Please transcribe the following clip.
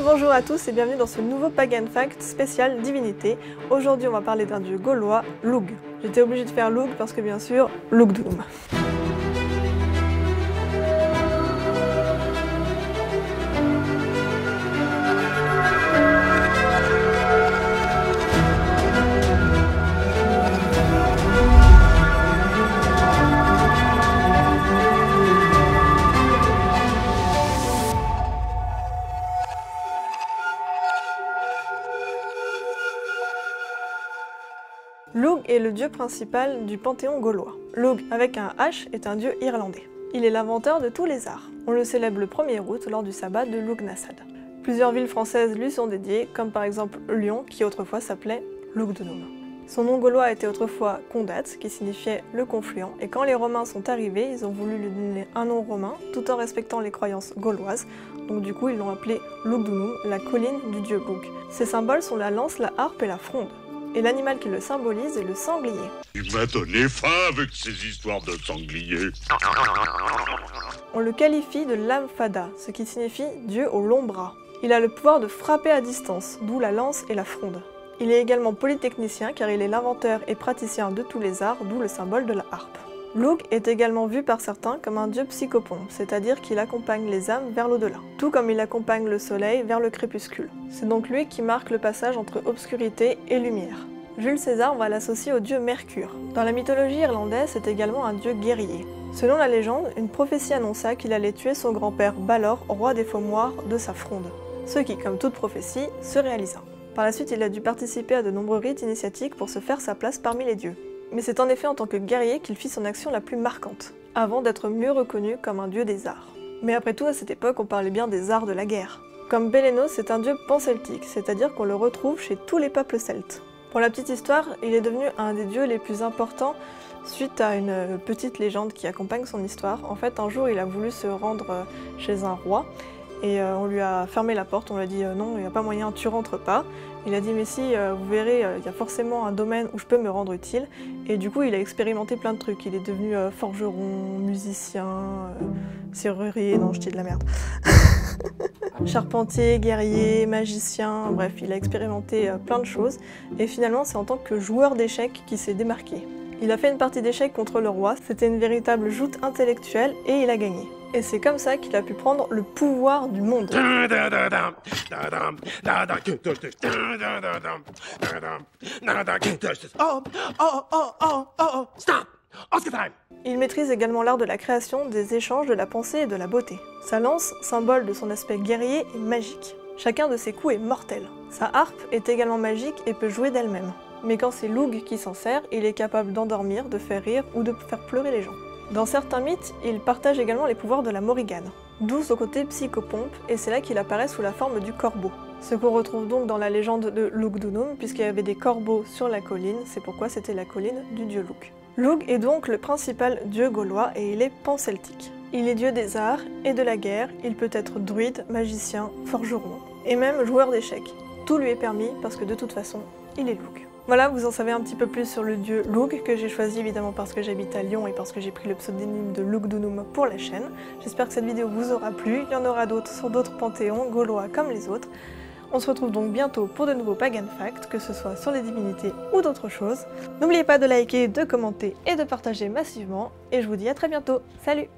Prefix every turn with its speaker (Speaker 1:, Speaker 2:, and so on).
Speaker 1: bonjour à tous et bienvenue dans ce nouveau Pagan Fact spécial divinité. Aujourd'hui on va parler d'un dieu gaulois, Lugh. J'étais obligée de faire Lugh parce que bien sûr, Lugdunum. Lugh est le dieu principal du panthéon gaulois. Lugh, avec un H, est un dieu irlandais. Il est l'inventeur de tous les arts. On le célèbre le 1er août lors du sabbat de Lughnasadh. Plusieurs villes françaises lui sont dédiées, comme par exemple Lyon, qui autrefois s'appelait Lugdunum. Son nom gaulois était autrefois Condat, qui signifiait le confluent, et quand les Romains sont arrivés, ils ont voulu lui donner un nom romain, tout en respectant les croyances gauloises, donc du coup ils l'ont appelé Lugdunum, la colline du dieu Lugh. Ses symboles sont la lance, la harpe et la fronde. Et l'animal qui le symbolise est le sanglier.
Speaker 2: Il m'a donné faim avec ces histoires de sanglier.
Speaker 1: On le qualifie de lame fada, ce qui signifie dieu aux longs bras. Il a le pouvoir de frapper à distance, d'où la lance et la fronde. Il est également polytechnicien car il est l'inventeur et praticien de tous les arts, d'où le symbole de la harpe. Lugh est également vu par certains comme un dieu psychopompe, c'est-à-dire qu'il accompagne les âmes vers l'au-delà, tout comme il accompagne le soleil vers le crépuscule. C'est donc lui qui marque le passage entre obscurité et lumière. Jules César va l'associer au dieu Mercure. Dans la mythologie irlandaise, c'est également un dieu guerrier. Selon la légende, une prophétie annonça qu'il allait tuer son grand-père Balor, roi des Faumoirs, de sa fronde. Ce qui, comme toute prophétie, se réalisa. Par la suite, il a dû participer à de nombreux rites initiatiques pour se faire sa place parmi les dieux. Mais c'est en effet en tant que guerrier qu'il fit son action la plus marquante, avant d'être mieux reconnu comme un dieu des arts. Mais après tout, à cette époque, on parlait bien des arts de la guerre. Comme Bélénos, c'est un dieu panceltique, c'est-à-dire qu'on le retrouve chez tous les peuples celtes. Pour la petite histoire, il est devenu un des dieux les plus importants suite à une petite légende qui accompagne son histoire. En fait, un jour, il a voulu se rendre chez un roi, et on lui a fermé la porte, on lui a dit non, il n'y a pas moyen, tu rentres pas. Il a dit mais si, vous verrez, il y a forcément un domaine où je peux me rendre utile. Et du coup il a expérimenté plein de trucs, il est devenu forgeron, musicien, serrurier, non je dis de la merde. Charpentier, guerrier, magicien, bref, il a expérimenté plein de choses. Et finalement c'est en tant que joueur d'échecs qu'il s'est démarqué. Il a fait une partie d'échecs contre le roi, c'était une véritable joute intellectuelle et il a gagné. Et c'est comme ça qu'il a pu prendre le pouvoir du monde. Il maîtrise également l'art de la création, des échanges, de la pensée et de la beauté. Sa lance, symbole de son aspect guerrier, est magique. Chacun de ses coups est mortel. Sa harpe est également magique et peut jouer d'elle-même. Mais quand c'est Lugh qui s'en sert, il est capable d'endormir, de faire rire ou de faire pleurer les gens. Dans certains mythes, il partage également les pouvoirs de la Morrigan, d'où son côté psychopompe, et c'est là qu'il apparaît sous la forme du corbeau. Ce qu'on retrouve donc dans la légende de Lugdunum, puisqu'il y avait des corbeaux sur la colline, c'est pourquoi c'était la colline du dieu Lugh. Lugh est donc le principal dieu gaulois et il est panceltique. Il est dieu des arts et de la guerre, il peut être druide, magicien, forgeron, et même joueur d'échecs. Tout lui est permis parce que de toute façon, il est Lugh. Voilà, vous en savez un petit peu plus sur le dieu Lugh, que j'ai choisi évidemment parce que j'habite à Lyon et parce que j'ai pris le pseudonyme de Lugdunum pour la chaîne. J'espère que cette vidéo vous aura plu, il y en aura d'autres sur d'autres panthéons gaulois comme les autres. On se retrouve donc bientôt pour de nouveaux Pagan Facts, que ce soit sur les divinités ou d'autres choses. N'oubliez pas de liker, de commenter et de partager massivement, et je vous dis à très bientôt. Salut!